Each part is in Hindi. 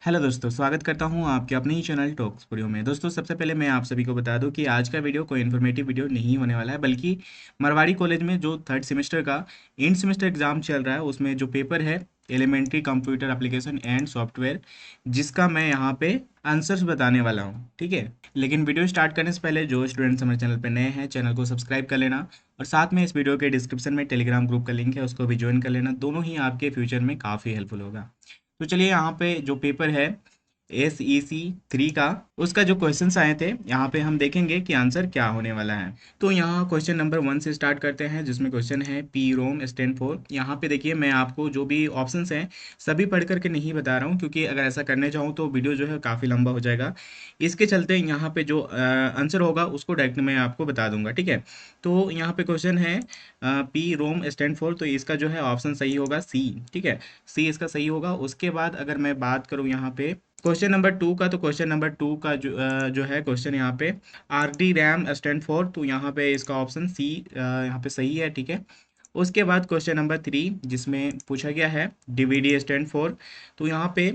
हेलो दोस्तों, स्वागत करता हूं आपके अपने ही चैनल टॉक्स स्टूडियो में। दोस्तों, सबसे पहले मैं आप सभी को बता दूं कि आज का वीडियो कोई इन्फॉर्मेटिव वीडियो नहीं होने वाला है, बल्कि मारवाड़ी कॉलेज में जो थर्ड सेमेस्टर का एंड सेमेस्टर एग्जाम चल रहा है उसमें जो पेपर है elementary computer application and software, जिसका मैं यहाँ पे आंसर्स बताने वाला हूँ। ठीक है, लेकिन वीडियो स्टार्ट करने से पहले जो स्टूडेंट्स हमारे चैनल पर नए हैं, चैनल को सब्सक्राइब कर लेना और साथ में इस वीडियो के डिस्क्रिप्शन में टेलीग्राम ग्रुप का लिंक है, उसको भी ज्वाइन कर लेना। दोनों ही आपके फ्यूचर में काफ़ी हेल्पफुल होगा। तो चलिए, यहाँ पे जो पेपर है SEC 3 का, उसका जो क्वेश्चंस आए थे यहाँ पे हम देखेंगे कि आंसर क्या होने वाला है। तो यहाँ क्वेश्चन नंबर 1 से स्टार्ट करते हैं, जिसमें क्वेश्चन है पी रोम स्टैंड फॉर। यहाँ पे देखिए, मैं आपको जो भी ऑप्शंस हैं सभी पढ़ करके नहीं बता रहा हूँ, क्योंकि अगर ऐसा करने चाहूँ तो वीडियो जो है काफ़ी लंबा हो जाएगा। इसके चलते यहाँ पे जो आंसर होगा उसको डायरेक्ट मैं आपको बता दूंगा। ठीक है, तो यहाँ पे क्वेश्चन है पी रोम स्टैंड फॉर, तो इसका जो है ऑप्शन सही होगा सी। ठीक है, सी इसका सही होगा। उसके बाद अगर मैं बात करूँ यहाँ पे क्वेश्चन नंबर 2 का, तो क्वेश्चन नंबर 2 का जो है क्वेश्चन यहाँ पे RD रैम स्टैंड फॉर, तो यहाँ पे इसका ऑप्शन सी यहाँ पे सही है। ठीक है, उसके बाद क्वेश्चन नंबर 3 जिसमें पूछा गया है DVD स्टैंड फॉर, तो यहाँ पे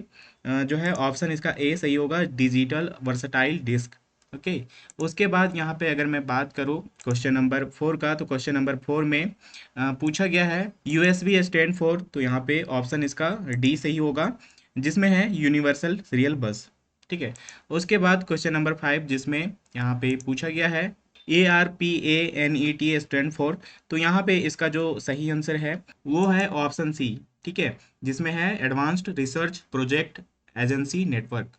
जो है ऑप्शन इसका ए सही होगा, डिजिटल वर्सटाइल डिस्क। ओके, उसके बाद यहाँ पे अगर मैं बात करूँ क्वेश्चन नंबर 4 का, तो क्वेश्चन नंबर 4 में पूछा गया है USB स्टैंड फॉर, तो यहाँ पे ऑप्शन इसका डी सही होगा, जिसमें है यूनिवर्सल सीरियल बस। ठीक है, उसके बाद क्वेश्चन नंबर 5 जिसमें यहाँ पे पूछा गया है ARPANET स्टैंड फॉर, तो यहाँ पे इसका जो सही आंसर है वो है ऑप्शन सी। ठीक है, जिसमें है advanced research project agency network.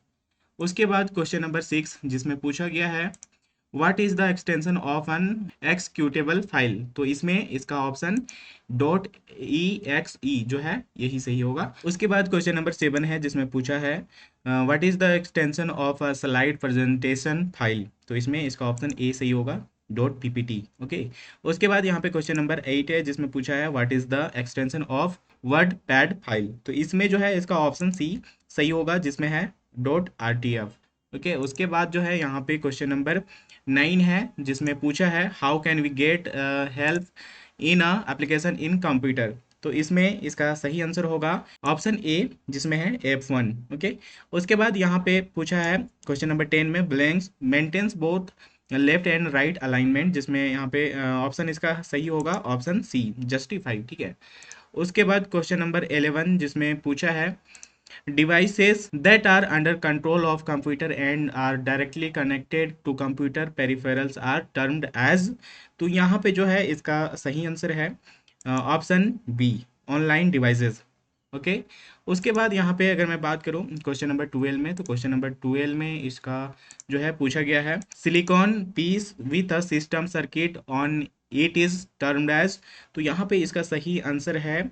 उसके बाद क्वेश्चन नंबर 6 जिसमें पूछा गया है what is the extension of an executable file, तो इसमें इसका ऑप्शन .exe जो है यही सही होगा। उसके बाद क्वेश्चन नंबर 7 है जिसमें पूछा है what is the extension of a slide presentation file, तो इसमें इसका ऑप्शन ए सही होगा .ppt। ओके, उसके बाद यहाँ पे क्वेश्चन नंबर 8 है जिसमें पूछा है what is the extension of word pad file, तो इसमें जो है इसका ऑप्शन सी सही होगा, जिसमें है .rtf। ओके, उसके बाद जो है यहाँ पे क्वेश्चन नंबर 9 है जिसमें पूछा है how can we get help in a application in computer, तो इसमें इसका सही आंसर होगा ऑप्शन ए, जिसमें है F1। ओके, उसके बाद यहाँ पे पूछा है क्वेश्चन नंबर 10 में blanks maintains both left and right alignment, जिसमें यहाँ पे ऑप्शन इसका सही होगा ऑप्शन सी जस्टिफाई। ठीक है, उसके बाद क्वेश्चन नंबर 11 जिसमें पूछा है devices that are under control of computer and are directly connected to computer peripherals are termed as, तो यहाँ पे जो है इसका सही आंसर है option B, online devices. Okay, उसके बाद यहाँ पे अगर मैं बात करूँ क्वेश्चन नंबर 12 में, तो क्वेश्चन नंबर 12 में इसका जो है पूछा गया है silicon piece with a system circuit on it is termed as, तो यहाँ पे इसका सही आंसर है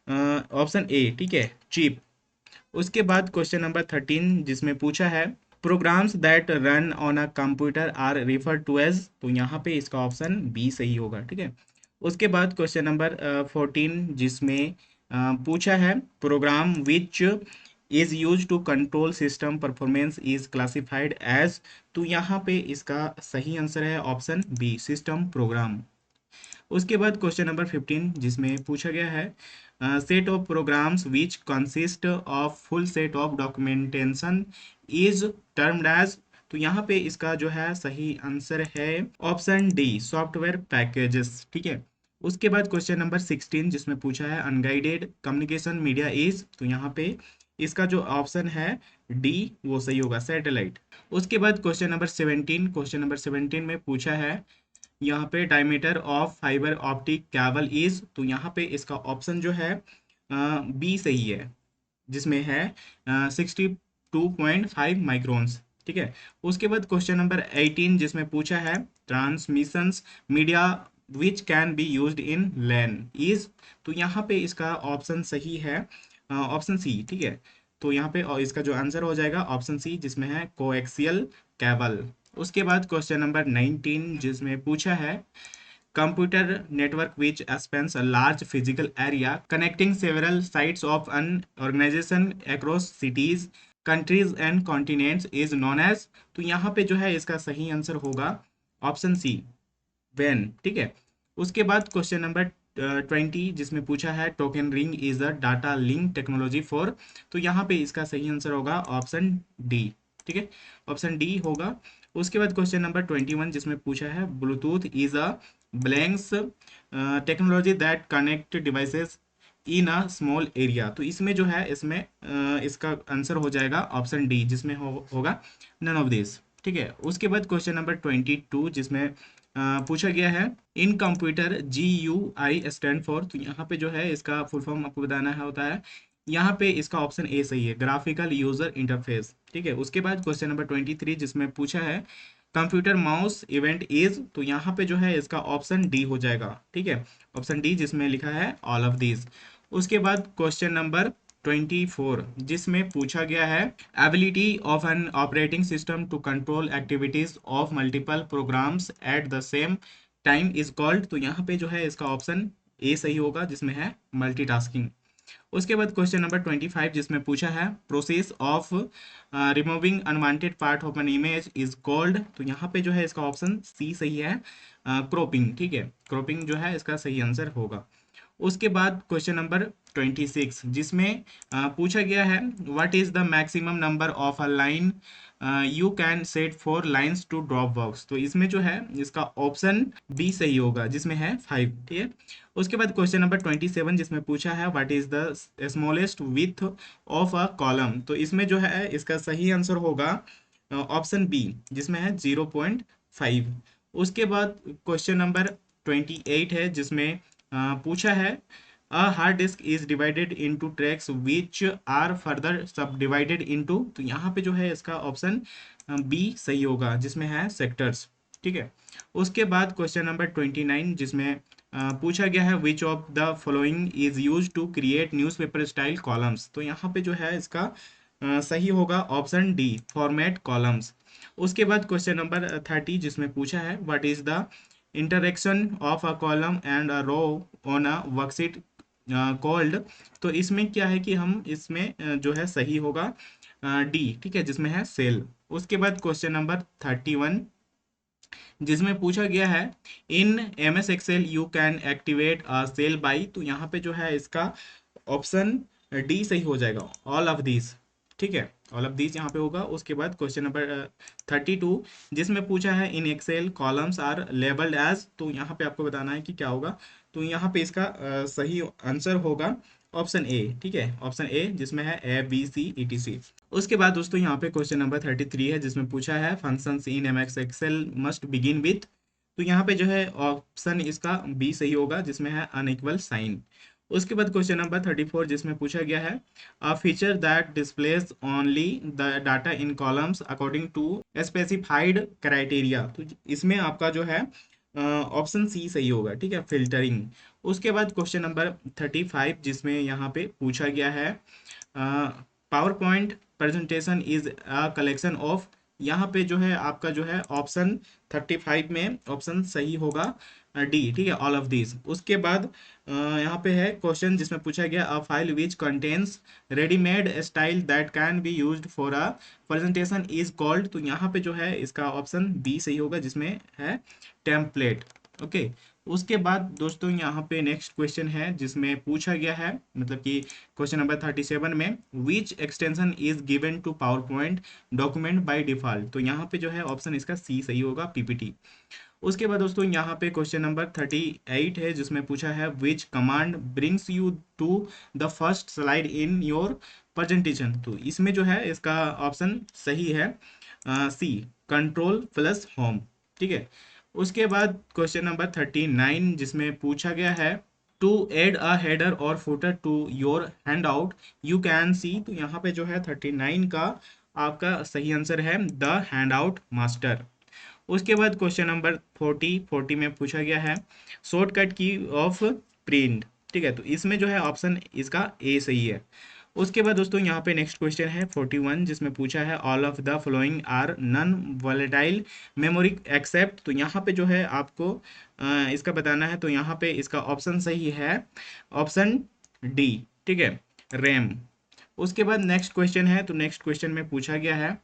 ऑप्शन ए। ठीक है, चिप। उसके बाद क्वेश्चन नंबर 13 जिसमें पूछा है programs that run on a computer are refer to as, तो यहाँ पे इसका ऑप्शन बी सही होगा। ठीक है, उसके बाद क्वेश्चन नंबर 14 जिसमें पूछा है program which is use to control system performance is classified as, तो यहाँ पे इसका सही आंसर है ऑप्शन बी, सिस्टम प्रोग्राम। उसके बाद क्वेश्चन नंबर 15 जिसमें पूछा गया है set of programs which consist of full set of documentation is termed as, तो यहाँ पे इसका जो है सही आंसर है ऑप्शन डी, सॉफ्टवेयर पैकेजेस। ठीक है, उसके बाद क्वेश्चन नंबर 16 जिसमें पूछा है अनगाइडेड कम्युनिकेशन मीडिया इज, तो यहाँ पे इसका जो ऑप्शन है डी वो सही होगा, सैटेलाइट। उसके बाद क्वेश्चन नंबर 17 में पूछा है यहाँ पे diameter of fibre optic cable is, तो यहाँ पे इसका ऑप्शन जो है बी सही है, जिसमें है 62.5 माइक्रोन्स। ठीक है, उसके बाद क्वेश्चन नंबर 18 जिसमें पूछा है transmissions media which can be used in LAN is, तो यहाँ पे इसका ऑप्शन सही है ऑप्शन सी। ठीक है, तो यहाँ पे और इसका जो आंसर हो जाएगा ऑप्शन सी, जिसमें है कोएक्सियल केबल। उसके बाद क्वेश्चन नंबर 19 जिसमें पूछा है computer network which spans a large physical area connecting several sites of an organization across cities countries and continents is known as, तो यहाँ पे जो है इसका सही आंसर होगा ऑप्शन सी, वैन। ठीक है, उसके बाद क्वेश्चन नंबर 20 जिसमें पूछा है token ring is a data link technology for, तो यहाँ पे इसका सही आंसर होगा ऑप्शन डी। ठीक है, ऑप्शन डी होगा। उसके बाद क्वेश्चन नंबर 21 जिसमें पूछा है Bluetooth is a blanks technology that connect devices in a small area, तो इसमें जो है इसमें इसका आंसर हो जाएगा ऑप्शन डी जिसमें होगा नन ऑफ दिस। ठीक है, उसके बाद क्वेश्चन नंबर 22 जिसमें पूछा गया है इन कंप्यूटर GUI स्टैंड फॉर, तो यहाँ पे जो है इसका फुल फॉर्म आपको बताना है होता है, यहाँ पे इसका ऑप्शन ए सही है, ग्राफिकल यूजर इंटरफेस। ठीक है, उसके बाद क्वेश्चन नंबर 23 जिसमें पूछा है कंप्यूटर माउस इवेंट इज, तो यहाँ पे जो है इसका ऑप्शन डी हो जाएगा। ठीक है, ऑप्शन डी जिसमें लिखा है ऑल ऑफ दीज। उसके बाद क्वेश्चन नंबर 24 जिसमें पूछा गया है ability of an operating system to control activities of multiple programs at the same time is called, तो यहाँ पे जो है इसका ऑप्शन ए सही होगा जिसमें है मल्टीटास्किंग। उसके बाद क्वेश्चन नंबर 25 जिसमें पूछा है process of removing unwanted part of an image is called, तो यहाँ पे जो है इसका ऑप्शन सी सही है, क्रॉपिंग। ठीक है, क्रॉपिंग जो है इसका सही आंसर होगा। उसके बाद क्वेश्चन नंबर 26 जिसमें पूछा गया है what is the maximum number of a line you can set for lines to drop box, तो इसमें जो है इसका ऑप्शन बी सही होगा जिसमें है 5। ठीक है, उसके बाद क्वेश्चन नंबर 27 जिसमें पूछा है what is the smallest width of a column, तो इसमें जो है इसका सही आंसर होगा ऑप्शन बी जिसमें है 0.5। उसके बाद क्वेश्चन नंबर 28 है जिसमें पूछा है a hard disk is divided into tracks which are further sub divided into, तो यहाँ पे जो है इसका ऑप्शन बी सही होगा जिसमें है सेक्टर्स। ठीक है, उसके बाद क्वेश्चन नंबर 29 जिसमें पूछा गया है which of the following is use to create newspaper style columns, तो यहाँ पे जो है इसका सही होगा ऑप्शन डी फॉर्मेट कॉलम्स। उसके बाद क्वेश्चन नंबर 30 जिसमें पूछा है what is the interaction of a column and a row on a worksheet called, तो इसमें क्या है कि हम इसमें जो है सही होगा डी। ठीक है, जिसमें है सेल। उसके बाद क्वेश्चन नंबर 31 जिसमें पूछा गया है in MS Excel you can activate a cell by, तो यहाँ पे जो है इसका ऑप्शन डी सही हो जाएगा ऑल ऑफ दीज। ठीक है, ऑल ऑफ दीज यहाँ पे होगा। उसके बाद क्वेश्चन नंबर 32 जिसमें पूछा है in Excel columns are labelled as, तो यहाँ पे आपको बताना है कि क्या होगा, तो यहाँ पे इसका सही आंसर होगा ऑप्शन ए। ठीक है, ऑप्शन ए जिसमें है ABCETC। उसके बाद दोस्तों यहाँ पे क्वेश्चन नंबर 33 है जिसमें पूछा है functions in MS Excel must begin with, तो यहाँ पे जो है ऑप्शन इसका बी सही होगा जिसमें है अनइक्वल साइन। उसके बाद क्वेश्चन नंबर 34 जिसमें पूछा गया है a feature that displays only the data in columns according to specified criteria, तो इसमें आपका जो है ऑप्शन सी सही होगा। ठीक है, फिल्टरिंग। उसके बाद क्वेश्चन नंबर 35 जिसमें यहाँ पे पूछा गया है power point presentation is a collection of, यहाँ पे जो है आपका जो है ऑप्शन 35 में ऑप्शन सही होगा डी। ठीक है, ऑल ऑफ दिस। उसके बाद यहाँ पे है क्वेश्चन जिसमें पूछा गया a file which contains readymade style that can be used for a presentation is called, तो यहाँ पे जो है इसका ऑप्शन बी सही होगा जिसमें है टेम्पलेट। ओके, उसके बाद दोस्तों यहाँ पे नेक्स्ट क्वेश्चन है जिसमें पूछा गया है मतलब कि क्वेश्चन नंबर 37 में which extension is given to PowerPoint document by default, तो यहाँ पे जो है ऑप्शन इसका सी सही होगा PPT। उसके बाद दोस्तों यहाँ पे क्वेश्चन नंबर 38 है जिसमें पूछा है which command brings you to the first slide in your presentation, तो इसमें जो है इसका ऑप्शन सही है सी कंट्रोल प्लस होम। ठीक है, उसके बाद क्वेश्चन नंबर 39 जिसमें पूछा गया है टू एड अ हेडर और footer to your handout you can see, तो यहाँ पे जो है 39 का आपका सही आंसर है द हैंड आउट मास्टर। उसके बाद क्वेश्चन नंबर 40 में पूछा गया है शॉर्टकट की ऑफ प्रिंट। ठीक है, तो इसमें जो है ऑप्शन इसका ए सही है। उसके बाद दोस्तों यहाँ पे नेक्स्ट क्वेश्चन है 41 जिसमें पूछा है all of the following are non volatile memory except, तो यहाँ पे जो है आपको इसका बताना है, तो यहाँ पे इसका ऑप्शन सही है ऑप्शन डी। ठीक है, रैम। उसके बाद नेक्स्ट क्वेश्चन है, तो नेक्स्ट क्वेश्चन में पूछा गया है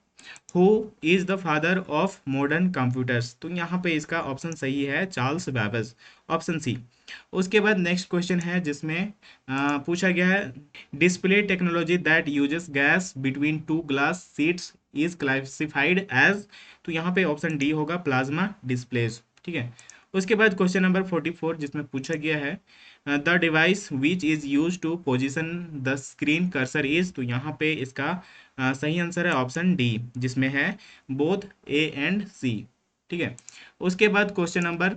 who is the father of modern computers, तो यहाँ पे इसका ऑप्शन सही है चार्ल्स बेबेज, ऑप्शन सी। उसके बाद नेक्स्ट क्वेश्चन है जिसमें पूछा गया है display technology that uses gas between two glass sheets is classified as, तो यहाँ पे ऑप्शन डी होगा प्लाज्मा डिस्प्लेज, ठीक है। उसके बाद क्वेश्चन नंबर 44 जिसमें पूछा गया है the device which is use to position the screen cursor is, तो यहाँ पे इसका सही आंसर है ऑप्शन डी जिसमें है बोथ ए एंड सी, ठीक है। उसके बाद क्वेश्चन नंबर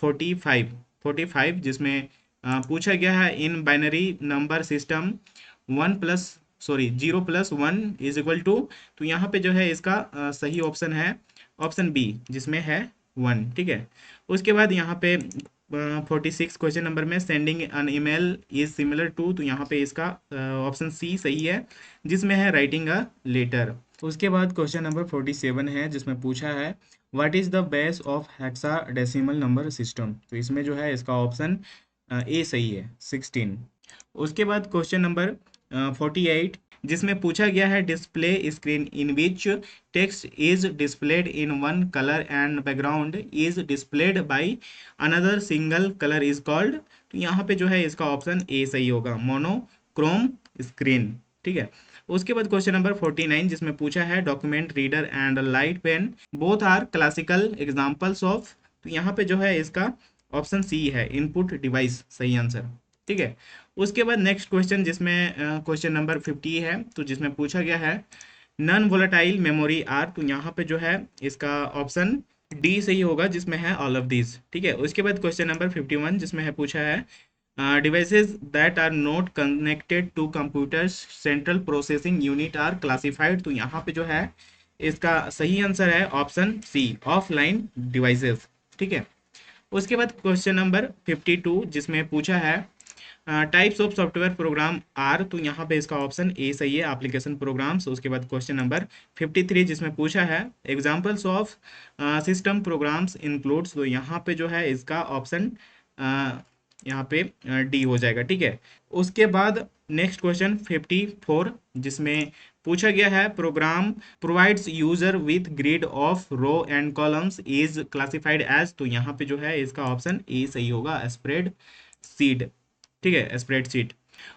45 जिसमें पूछा गया है in binary number system 0 + 1 is equal to, तो यहाँ पे जो है इसका सही ऑप्शन है ऑप्शन बी जिसमें है 1, ठीक है। उसके बाद यहाँ पे 46 क्वेश्चन नंबर में sending an email is similar to, तो यहाँ पे इसका ऑप्शन सी सही है जिसमें है राइटिंग अ लेटर। उसके बाद क्वेश्चन नंबर 47 है जिसमें पूछा है what is the base of hexadecimal number system, तो इसमें जो है इसका ऑप्शन ए सही है 16। उसके बाद क्वेश्चन नंबर 48 जिसमें पूछा गया है display screen in which text is displayed in one colour and background is displayed by another single colour is called, तो यहाँ पे जो है इसका ऑप्शन ए सही होगा मोनोक्रोम स्क्रीन, ठीक है। उसके बाद क्वेश्चन नंबर 49 जिसमें पूछा है document reader and light pen both are classical examples of, तो यहाँ पे जो है इसका ऑप्शन सी है इनपुट डिवाइस सही आंसर, ठीक है। उसके बाद नेक्स्ट क्वेश्चन जिसमें क्वेश्चन नंबर 50 है, तो जिसमें पूछा गया है नॉन वोलेटाइल मेमोरी आर, तो यहाँ पे जो है इसका ऑप्शन डी सही होगा जिसमें है ऑल ऑफ दिस, ठीक है। उसके बाद क्वेश्चन नंबर 51 जिसमें है पूछा है devices that are not connected to computers central processing unit are classified, तो यहाँ पे जो है इसका सही आंसर है ऑप्शन सी ऑफलाइन डिवाइसेस, ठीक है। उसके बाद क्वेश्चन नंबर 52 जिसमें पूछा है types of software program are, तो यहाँ पे इसका ऑप्शन ए सही है एप्लीकेशन प्रोग्राम्स। उसके बाद क्वेश्चन नंबर 53 जिसमें पूछा है examples of system programs includes, तो यहाँ पे जो है इसका ऑप्शन यहाँ पे डी हो जाएगा, ठीक है। उसके बाद नेक्स्ट क्वेश्चन 54 जिसमें पूछा गया है program provides user with grid of row and columns is classified as, तो यहाँ पे जो है इसका ऑप्शन ए सही होगा स्प्रेड सीड, ठीक है स्प्रेडशीट।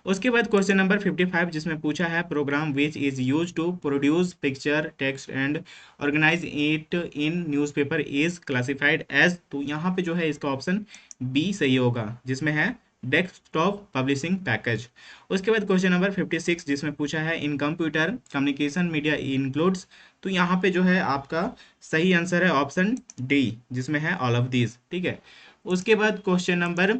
उसके बाद क्वेश्चन नंबर 55 जिसमें पूछा है program which is use to produce picture text and organise it in newspaper is classified as, तो यहाँ पे जो है इसका ऑप्शन बी सही होगा जिसमें है डेस्कटॉप पब्लिशिंग पैकेज। उसके बाद क्वेश्चन नंबर 56 जिसमें पूछा है इन कंप्यूटर कम्युनिकेशन मीडिया इंक्लूड्स, तो यहाँ पे जो है आपका सही आंसर है ऑप्शन डी जिसमें है ऑल ऑफ दीज, ठीक है। उसके बाद क्वेश्चन नंबर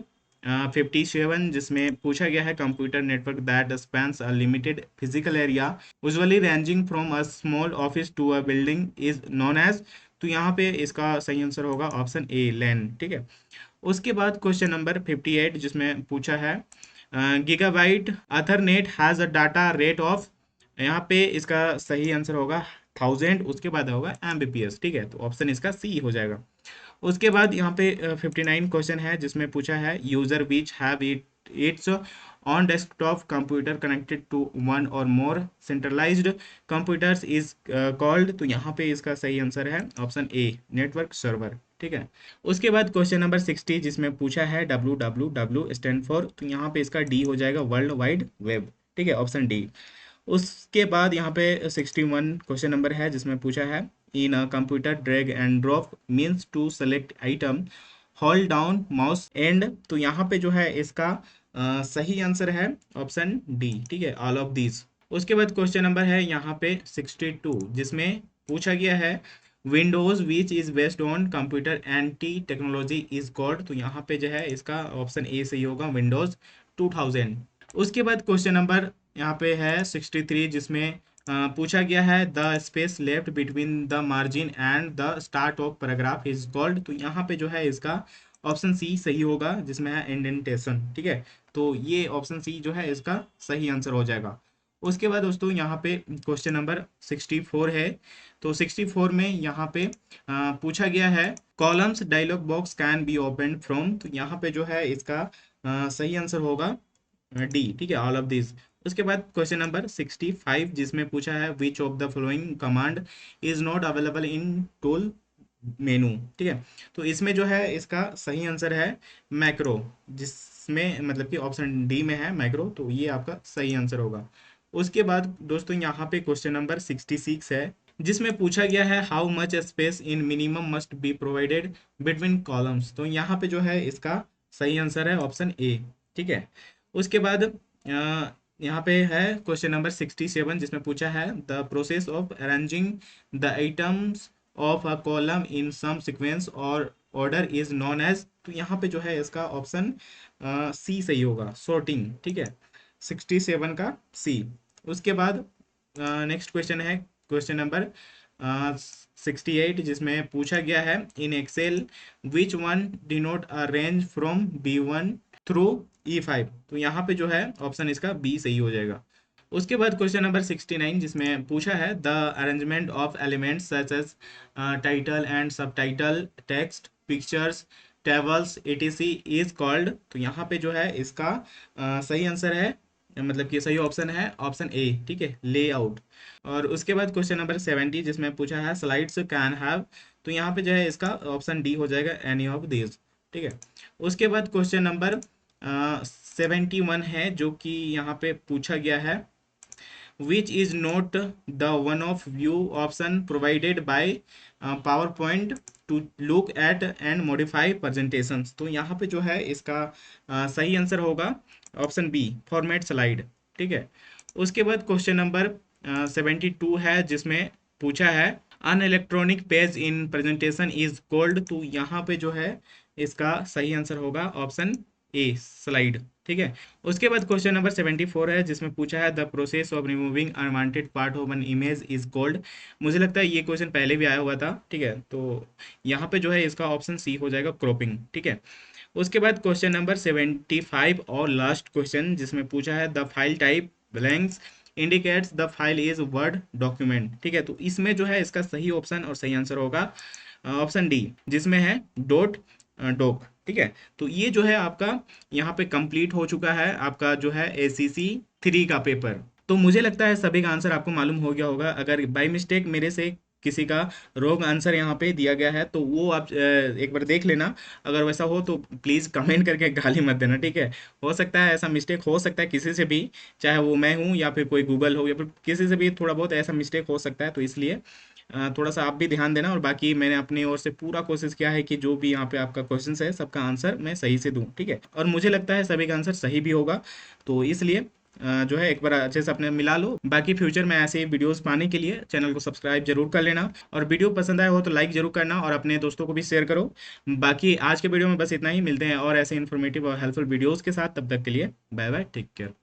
57 जिसमें पूछा गया है computer network that spans a limited physical area usually ranging from a small office to a building is known as, तो यहाँ पे इसका सही आंसर होगा ऑप्शन ए लैन, ठीक है। उसके बाद क्वेश्चन नंबर 58 जिसमें पूछा है gigabyte ethernet has a data rate of, यहाँ पे इसका सही आंसर होगा 1000, उसके बाद होगा एमबीपीएस, ठीक है। तो ऑप्शन इसका सी हो जाएगा। उसके बाद यहाँ पे 59 क्वेश्चन है जिसमें पूछा है user which have its own desktop computer connected to one और more centralised computers is called, तो यहाँ पे इसका सही आंसर है ऑप्शन ए नेटवर्क सर्वर, ठीक है। उसके बाद क्वेश्चन नंबर 60 जिसमें पूछा है www स्टैंड फॉर, तो यहाँ पे इसका डी हो जाएगा वर्ल्ड वाइड वेब, ठीक है ऑप्शन डी। उसके बाद यहाँ पे 61 क्वेश्चन नंबर है जिसमें पूछा है in a computer drag and drop means to select item hold down mouse and, तो यहाँ पे जो है इसका सही आंसर है ऑप्शन डी, ठीक है ऑल ऑफ दीज। उसके बाद क्वेश्चन नंबर है यहाँ पे 62 जिसमें पूछा गया है Windows which is based on computer anti technology is called, तो यहाँ पे जो है इसका ऑप्शन ए सही होगा विंडोज 2000। उसके बाद क्वेश्चन नंबर यहाँ पे है 63 जिसमें पूछा गया है the space left between the margin and the start of paragraph is called, तो यहाँ पे जो है इसका ऑप्शन सी सही होगा जिसमें है इंडेंटेशन, ठीक है। तो ये ऑप्शन सी जो है इसका सही आंसर हो जाएगा। उसके बाद दोस्तों यहाँ पे क्वेश्चन नंबर 64 है, तो 64 में यहाँ पे पूछा गया है columns dialog box can be open from, तो यहाँ पे जो है इसका सही आंसर होगा डी, ठीक है ऑल ऑफ दिस। उसके बाद क्वेश्चन नंबर 65 जिसमें पूछा है which of the following command is not available in tool मेनू। ठीक है, तो इसमें जो है इसका सही आंसर है मैक्रो, जिसमें मतलब कि ऑप्शन डी में है मैक्रो, तो ये आपका सही आंसर होगा। उसके बाद दोस्तों यहाँ पे क्वेश्चन नंबर 66 है जिसमें पूछा गया है how much space in minimum must be provided between columns. तो यहाँ पे जो है इसका सही आंसर है ऑप्शन ए। ठीक है, उसके बाद यहाँ पे है क्वेश्चन नंबर 67 जिसमें पूछा है the process of arranging the items of a column in some sequence और ऑर्डर इज नॉन एज। तो यहाँ पे जो है इसका ऑप्शन सी सही होगा, सॉर्टिंग। ठीक है, 67 का सी। उसके बाद नेक्स्ट क्वेश्चन है क्वेश्चन नंबर 68 जिसमें पूछा गया है in Excel which one denote a range from B1 through E5। तो यहाँ पे जो है ऑप्शन इसका बी सही हो जाएगा। उसके बाद क्वेश्चन नंबर 69 जिसमें पूछा है the arrangement of elements such as title and subtitle text pictures tables etc is called. तो यहाँ पे जो है इसका सही आंसर है, मतलब कि सही ऑप्शन है ऑप्शन ए। ठीक है, लेआउट। और उसके बाद क्वेश्चन नंबर 70 जिसमें पूछा है स्लाइड्स कैन हैव। तो यहाँ पे जो है इसका ऑप्शन डी हो जाएगा एनी ऑफ दिस। ठीक है, उसके बाद क्वेश्चन नंबर 71 है जो कि यहाँ पे पूछा गया है which is not the one of view option provided by PowerPoint to look at and modify presentations। तो यहाँ पे जो है इसका सही आंसर होगा ऑप्शन बी फॉर्मेट स्लाइड। ठीक है, उसके बाद क्वेश्चन नंबर 72 है जिसमें पूछा है an electronic page in presentation is called. तो यहाँ पे जो है इसका सही आंसर होगा ऑप्शन ए स्लाइड। ठीक है, उसके बाद क्वेश्चन नंबर 74 है जिसमें पूछा है the process of removing unwanted part of an image is called. मुझे लगता है ये क्वेश्चन पहले भी आया हुआ था। ठीक है, तो यहाँ पे जो है इसका ऑप्शन सी हो जाएगा क्रॉपिंग। ठीक है, उसके बाद क्वेश्चन नंबर 75 और लास्ट क्वेश्चन जिसमें पूछा है the file type blanks indicates the file is word document. ठीक है, तो इसमें जो है इसका सही ऑप्शन और सही आंसर होगा ऑप्शन डी जिसमें है डॉट डॉक। ठीक है, तो ये जो है आपका यहाँ पे कंप्लीट हो चुका है आपका जो है ACC 3 का पेपर। तो मुझे लगता है सभी का आंसर आपको मालूम हो गया होगा। अगर बाय मिस्टेक मेरे से किसी का रॉन्ग आंसर यहाँ पे दिया गया है तो वो आप एक बार देख लेना। अगर वैसा हो तो प्लीज़ कमेंट करके गाली मत देना। ठीक है, हो सकता है ऐसा मिस्टेक हो सकता है किसी से भी, चाहे वो मैं हूँ या फिर कोई गूगल हो या फिर किसी से भी थोड़ा बहुत ऐसा मिस्टेक हो सकता है। तो इसलिए थोड़ा सा आप भी ध्यान देना। और बाकी मैंने अपनी ओर से पूरा कोशिश किया है कि जो भी यहाँ पे आपका क्वेश्चन है सबका आंसर मैं सही से दूँ। ठीक है, और मुझे लगता है सभी का आंसर सही भी होगा। तो इसलिए जो है एक बार अच्छे से अपने मिला लो। बाकी फ्यूचर में ऐसे वीडियोस पाने के लिए चैनल को सब्सक्राइब जरूर कर लेना, और वीडियो पसंद आया हो तो लाइक जरूर करना और अपने दोस्तों को भी शेयर करो। बाकी आज के वीडियो में बस इतना ही, मिलते हैं और ऐसे इन्फॉर्मेटिव और हेल्पफुल वीडियोस के साथ। तब तक के लिए बाय बाय, टेक केयर।